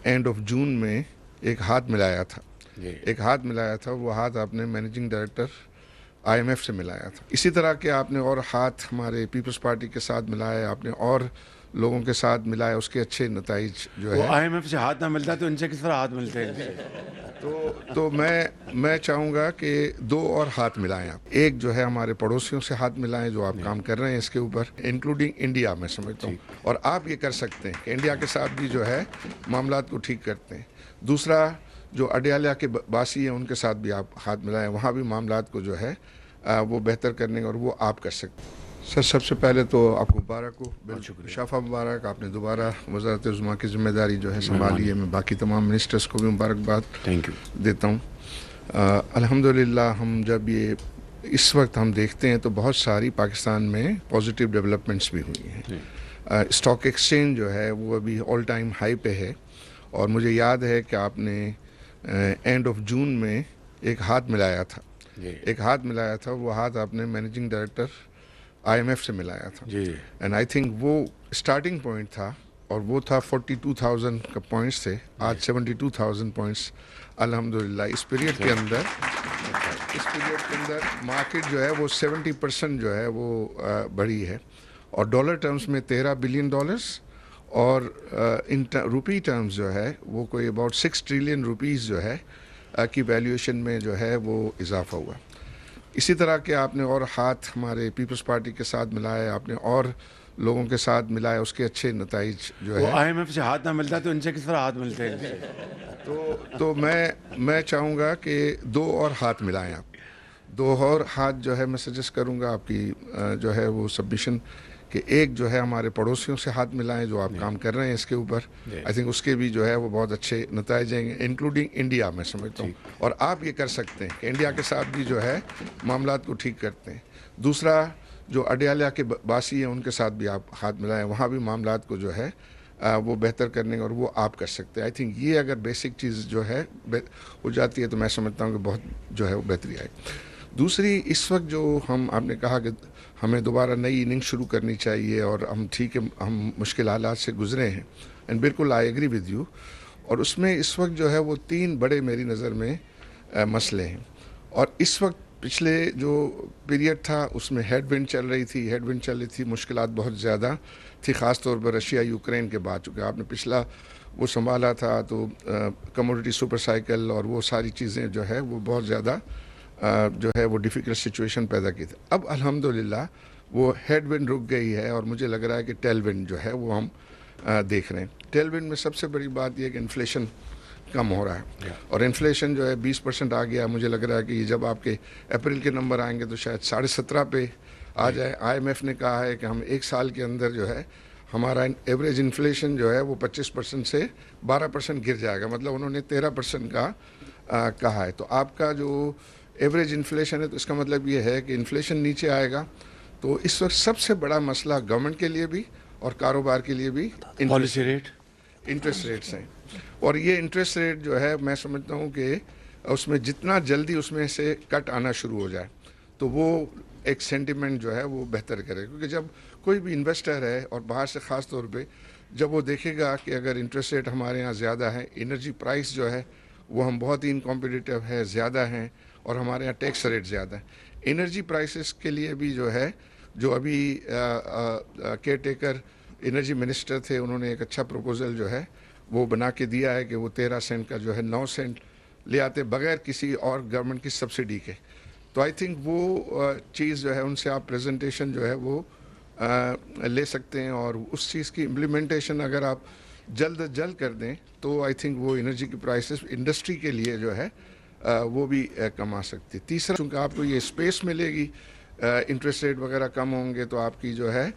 End of June में एक हाथ मिलाया था। वो हाथ आपने मैनेजिंग डायरेक्टर आईएमएफ से मिलाया था। इसी तरह के आपने और हाथ हमारे पीपल्स पार्टी के साथ मिलाया, आपने और लोगों के साथ मिलाया, उसके अच्छे नताइज जो वो है। आईएमएफ से हाथ ना मिलता तो इनसे किस तरह हाथ मिलते हैं? तो मैं चाहूँगा कि दो और हाथ मिलाएं आप। एक जो है हमारे पड़ोसियों से हाथ मिलाएं जो आप काम कर रहे हैं इसके ऊपर, इंक्लूडिंग इंडिया, मैं समझता हूँ। और आप ये कर सकते हैं कि इंडिया के साथ भी जो है मामलात को ठीक करते हैं। दूसरा, जो अडयाला के बासी हैं उनके साथ भी आप हाथ मिलाएं, वहाँ भी मामलात को जो है वो बेहतर करने, और वो आप कर सकते हैं। सर, सबसे पहले तो आपको मुबारक हो, शाफा मुबारक, आपने दोबारा वज़ारत उज़्मा की जिम्मेदारी जो है संभाली है। मैं बाकी तमाम मिनिस्टर्स को भी मुबारकबाद देता हूँ। अल्हम्दुलिल्लाह, हम जब ये इस वक्त हम देखते हैं तो बहुत सारी पाकिस्तान में पॉजिटिव डेवलपमेंट्स भी हुई हैं। स्टॉक एक्सचेंज जो है वो अभी ऑल टाइम हाई पे है, और मुझे याद है कि आपने एंड ऑफ जून में एक हाथ मिलाया था। वो हाथ आपने मैनेजिंग डायरेक्टर आईएमएफ से मिलाया था। एंड आई थिंक वो स्टार्टिंग पॉइंट था, और वो था 42,000 का पॉइंट्स थे, आज 72,000 पॉइंट्स अल्हम्दुलिल्लाह। इस पीरियड के अंदर मार्केट जो है वो 70% जो है वो बढ़ी है, और डॉलर टर्म्स में $13 बिलियन, और इन रुपी टर्म्स जो है वो कोई अबाउट 6 ट्रिलियन रुपीज़ जो है की वैल्यूएशन में जो है वो इजाफा हुआ। इसी तरह के आपने और हाथ हमारे पीपल्स पार्टी के साथ मिलाया, आपने और लोगों के साथ मिलाया, उसके अच्छे नताइज जो है। आईएमएफ से हाथ ना मिलता तो इनसे किस तरह हाथ मिलते हैं? तो मैं चाहूँगा कि दो और हाथ मिलाएं आप। दो और हाथ जो है मैं सजेस्ट करूँगा आपकी जो है वो सबमिशन, कि एक जो है हमारे पड़ोसियों से हाथ मिलाएं जो आप काम कर रहे हैं इसके ऊपर। आई थिंक उसके भी जो है वो बहुत अच्छे नताइज आएंगे, इंक्लूडिंग इंडिया, मैं समझता हूँ। और आप ये कर सकते हैं कि इंडिया के साथ भी जो है मामलात को ठीक करते हैं। दूसरा, जो अडयाला के बासी हैं उनके साथ भी आप हाथ मिलाएं, वहाँ भी मामलात को जो है वो बेहतर करने, और वो आप कर सकते हैं। आई थिंक ये अगर बेसिक चीज़ जो है हो जाती है तो मैं समझता हूँ कि बहुत जो है वो बेहतरी आएगी। दूसरी, इस वक्त जो आपने कहा कि हमें दोबारा नई इनिंग शुरू करनी चाहिए, और हम ठीक है, हम मुश्किल हालात से गुजरे हैं, एंड बिल्कुल आई एग्री विद यू। और उसमें इस वक्त जो है वो तीन बड़े मेरी नज़र में मसले हैं। और इस वक्त पिछले जो पीरियड था उसमें हेडविंड चल रही थी, मुश्किलात बहुत ज़्यादा थी, ख़ास तौर पर रशिया यूक्रेन के बाद। चूँकि आपने पिछला वो संभाला था तो कमोडिटी सुपर साइकिल और वो सारी चीज़ें जो है वो बहुत ज़्यादा जो है वो डिफ़िकल्ट सिचुएशन पैदा की थी। अब अल्हम्दुलिल्लाह वो हेडविंड रुक गई है, और मुझे लग रहा है कि टेलविंड जो है वो हम देख रहे हैं। टेलविंड में सबसे बड़ी बात यह है कि इन्फ्लेशन कम हो रहा है, और इन्फ्लेशन जो है 20% आ गया। मुझे लग रहा है कि जब आपके अप्रैल के नंबर आएंगे तो शायद 17.5 पे आ जाए। आईएमएफ ने कहा है कि हम एक साल के अंदर जो है हमारा एवरेज इन्फ्लेशन जो है वो 25% से 12% गिर जाएगा, मतलब उन्होंने 13% का कहा है। तो आपका जो एवरेज इन्फ्लेशन है तो इसका मतलब ये है कि इन्फ्लेशन नीचे आएगा। तो इस वक्त सबसे बड़ा मसला गवर्नमेंट के लिए भी और कारोबार के लिए भी इंटरेस्ट रेट्स हैं। और ये इंटरेस्ट रेट जो है मैं समझता हूँ कि उसमें जितना जल्दी उसमें से कट आना शुरू हो जाए तो वो एक सेंटिमेंट जो है वो बेहतर करे। क्योंकि जब कोई भी इन्वेस्टर है और बाहर से ख़ास तौर पे जब वो देखेगा कि अगर इंटरेस्ट रेट हमारे यहाँ ज़्यादा है, एनर्जी प्राइस जो है वो हम बहुत ही इनकॉम्पिटिटिव है, ज़्यादा हैं, और हमारे यहाँ टैक्स रेट ज़्यादा है। एनर्जी प्राइसेस के लिए भी जो है, जो अभी केयर टेकर एनर्जी मिनिस्टर थे, उन्होंने एक अच्छा प्रपोजल जो है वो बना के दिया है कि वो 13 सेंट का जो है 9 सेंट ले आते बगैर किसी और गवर्नमेंट की सब्सिडी के। तो आई थिंक वो चीज़ जो है उनसे आप प्रेजेंटेशन जो है वो ले सकते हैं, और उस चीज़ की इम्प्लीमेंटेशन अगर आप जल्द कर दें तो आई थिंक वो एनर्जी की प्राइसेस इंडस्ट्री के लिए जो है वो भी कम आ सकती है। तीसरा, चूँकि आपको ये स्पेस मिलेगी, इंटरेस्ट रेट वगैरह कम होंगे तो आपकी जो है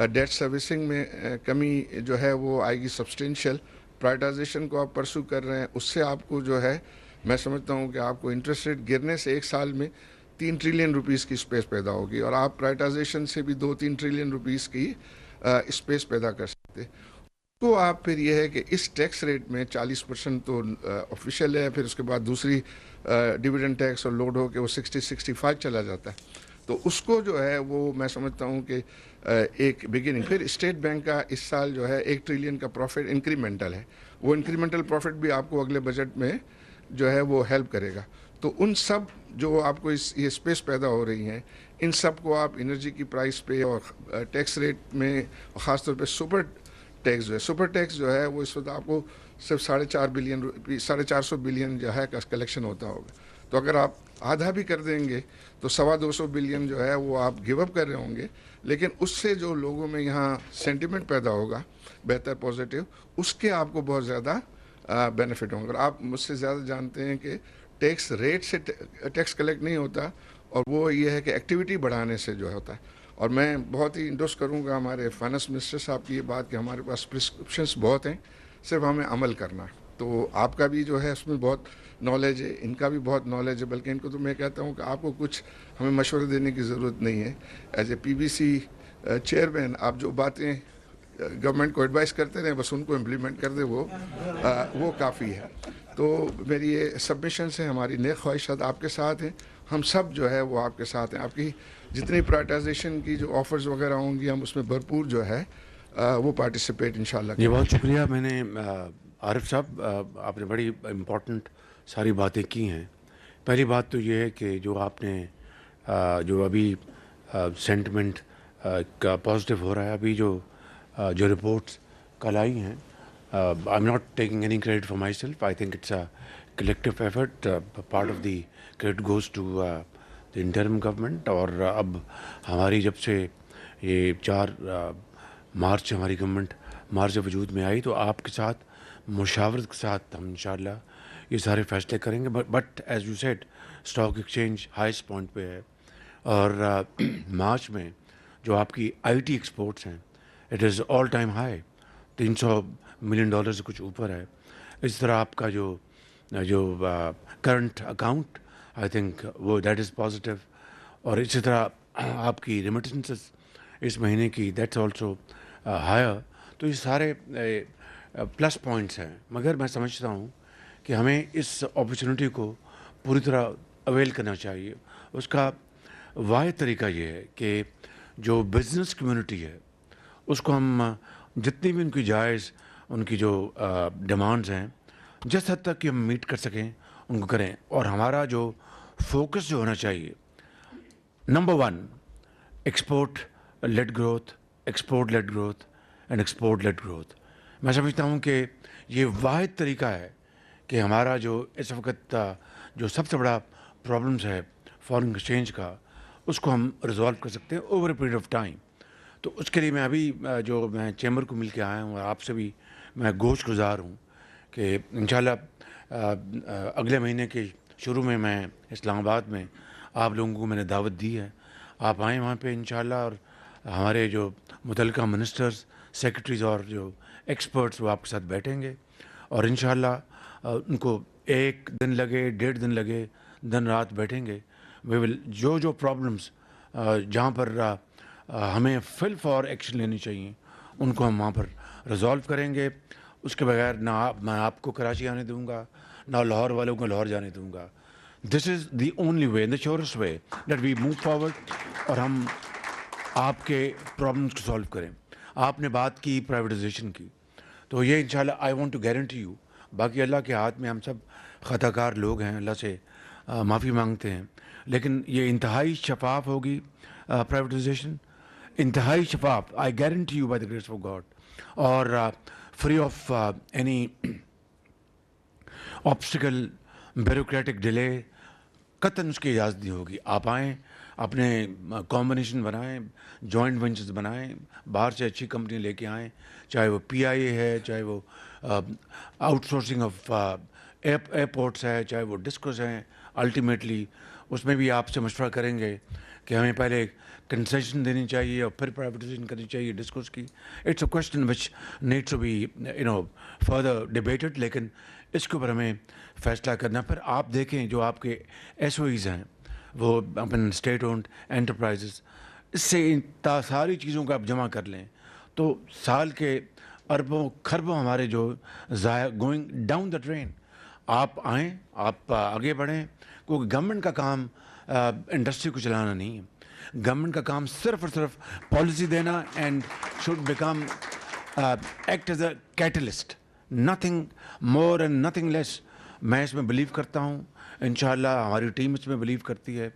डेट सर्विसिंग में कमी जो है वो आएगी सब्सटेंशियल। प्राइवेटाइजेशन को आप परसू कर रहे हैं, उससे आपको जो है मैं समझता हूँ कि आपको इंटरेस्ट रेट गिरने से एक साल में 3 ट्रिलियन रुपीज़ की स्पेस पैदा होगी, और आप प्राइवेटाइजेशन से भी 2-3 ट्रिलियन रुपीज़ की स्पेस पैदा कर सकते हैं। तो आप फिर ये है कि इस टैक्स रेट में 40% तो ऑफिशियल है, फिर उसके बाद दूसरी डिविडेंड टैक्स और लोड हो के वो 60-65 चला जाता है। तो उसको जो है वो मैं समझता हूँ कि एक बिगिनिंग। फिर स्टेट बैंक का इस साल जो है 1 ट्रिलियन का प्रॉफिट इंक्रीमेंटल है, वो इंक्रीमेंटल प्रॉफिट भी आपको अगले बजट में जो है वो हेल्प करेगा। तो उन सब जो आपको ये स्पेस पैदा हो रही हैं, इन सब को आप एनर्जी की प्राइस पे और टैक्स रेट में, ख़ासतौर पे सुपर टैक्स जो है, सुपर टैक्स जो है वो इस वक्त आपको सिर्फ 450 बिलियन जो है कलेक्शन होता होगा। तो अगर आप आधा भी कर देंगे तो 225 बिलियन जो है वो आप गिव अप कर रहे होंगे, लेकिन उससे जो लोगों में यहाँ सेंटिमेंट पैदा होगा बेहतर पॉजिटिव, उसके आपको बहुत ज़्यादा बेनिफिट होंगे। और आप मुझसे ज़्यादा जानते हैं कि टैक्स रेट से टैक्स कलेक्ट नहीं होता, और वो ये है कि एक्टिविटी बढ़ाने से जो होता है। और मैं बहुत ही इंडोर्स करूँगा हमारे फाइनेंस मिनिस्टर साहब की ये बात कि हमारे पास प्रिस्क्रिप्शंस बहुत हैं, सिर्फ हमें अमल करना है। तो आपका भी जो है उसमें बहुत नॉलेज है, इनका भी बहुत नॉलेज है, बल्कि इनको तो मैं कहता हूँ कि आपको कुछ हमें मशवरे देने की ज़रूरत नहीं है। एज ए पीबीसी चेयरमैन आप जो बातें गवर्नमेंट को एडवाइस करते रहे, बस उनको इम्प्लीमेंट कर दे, वो काफ़ी है। तो मेरी ये सबमिशन से हमारी नेक ख्वाहिशात आपके साथ हैं, हम सब जो है वो आपके साथ हैं। आपकी जितनी प्राइवेटाइजेशन की जो ऑफर्स वगैरह होंगी, हम उसमें भरपूर जो है वो पार्टिसिपेट इंशाल्लाह। ये बहुत शुक्रिया। मैंने आरिफ साहब, आपने बड़ी इम्पोर्टेंट सारी बातें की हैं। पहली बात तो ये है कि जो आपने जो अभी सेंटिमेंट का पॉजिटिव हो रहा है, अभी जो रिपोर्ट्स कल आई हैं, I am not taking any credit for myself, I think it's a collective effort, part of the credit goes to the interim government. और अब हमारी जब से ये 4 मार्च हमारी गवर्नमेंट मार्च जब वजूद में आई, तो आपके साथ मुशावरत के साथ हम इंशाल्लाह ये सारे फैसले करेंगे। But as you said, stock exchange highest point पे है, और मार्च में जो आपकी आईटी एक्सपोर्ट्स हैं, it is all time high, $300 million से कुछ ऊपर है। इस तरह आपका जो करंट अकाउंट, आई थिंक वो दैट इज़ पॉजिटिव। और इसी तरह आपकी रेमिटेंसेस इस महीने की, दैट्स ऑल्सो हायर। तो ये सारे प्लस पॉइंट्स हैं, मगर मैं समझता हूँ कि हमें इस अपॉर्चुनिटी को पूरी तरह अवेल करना चाहिए। उसका वाहिद तरीका ये है कि जो बिज़नेस कम्युनिटी है उसको हम जितनी भी उनकी जायज़, उनकी जो डिमांड्स हैं, जिस हद तक कि हम मीट कर सकें उनको करें। और हमारा जो फोकस जो होना चाहिए, number 1 export led growth, export led growth and export led growth. मैं समझता हूँ कि ये वाहिद तरीका है कि हमारा जो इस वक्त जो सबसे बड़ा प्रॉब्लम्स है फॉरेन एक्सचेंज का, उसको हम रिजॉल्व कर सकते हैं over a period of time. तो उसके लिए मैं अभी जो मैं चैम्बर को मिल के आया हूँ, और आपसे भी मैं गोश गुजार हूँ कि इंशाल्लाह अगले महीने के शुरू में मैं इस्लामाबाद में आप लोगों को मैंने दावत दी है, आप आएँ वहाँ पे इंशाल्लाह। और हमारे जो मुतल्लिका मिनिस्टर्स, सेक्रेटरीज और जो एक्सपर्ट्स वो आपके साथ बैठेंगे, और इंशाल्लाह उनको 1 दिन लगे, 1.5 दिन लगे, दिन रात बैठेंगे। वे विल जो प्रॉब्लम्स जहाँ पर हमें फिल फॉर एक्शन लेनी चाहिए, उनको हम वहाँ पर रिजॉल्व करेंगे। उसके बगैर ना मैं आपको कराची आने दूँगा, ना लाहौर वालों को लाहौर जाने दूँगा। This is the only way, the surest way that we move forward, और हम आपके प्रॉब्लम्स को सॉल्व करें। आपने बात की प्राइवेटाइजेशन की, तो ये इंशाल्लाह I want to guarantee you, बाकी अल्लाह के हाथ में, हम सब ख़ताकार लोग हैं, अल्लाह से माफ़ी मांगते हैं, लेकिन ये इंतहाई शफाफ होगी प्राइवेटाइजेशन, इंतहाई शफाफ, I guarantee you by the grace of God, और free of any obstacle, bureaucratic delay, कतन उसकी इजाज़त नहीं होगी। आप आएँ, अपने कॉम्बिनेशन बनाएं, जॉइंट वेंचर्स बनाएं, बाहर से अच्छी कंपनी लेके आएँ, चाहे वो पीआईए है, चाहे वो आउटसोर्सिंग ऑफ एयरपोर्ट्स है, चाहे वो डिस्कोस हैं। अल्टीमेटली उसमें भी आपसे मशवरा करेंगे कि हमें पहले कंसेशन देनी चाहिए और फिर प्राइवेटाइजेशन करनी चाहिए डिस्कोस की। It's a question which needs to be further debated, लेकिन इसके ऊपर हमें फैसला करना। फिर आप देखें जो आपके एसओईज़ हैं, वो अपन स्टेट ओन्ड एंटरप्राइजेस, इससे इन सारी चीज़ों को आप जमा कर लें तो साल के अरबों खरबों हमारे जो ज़ाया गोइंग डाउन द ड्रेन। आप आएँ, आप आगे बढ़ें, क्योंकि गवर्नमेंट का काम इंडस्ट्री को चलाना नहीं है। गवर्नमेंट का काम सिर्फ और सिर्फ पॉलिसी देना and should become act as a catalyst, nothing more and nothing less. मैं इसमें बिलीव करता हूँ, इंशाल्लाह हमारी टीम इसमें बिलीव करती है।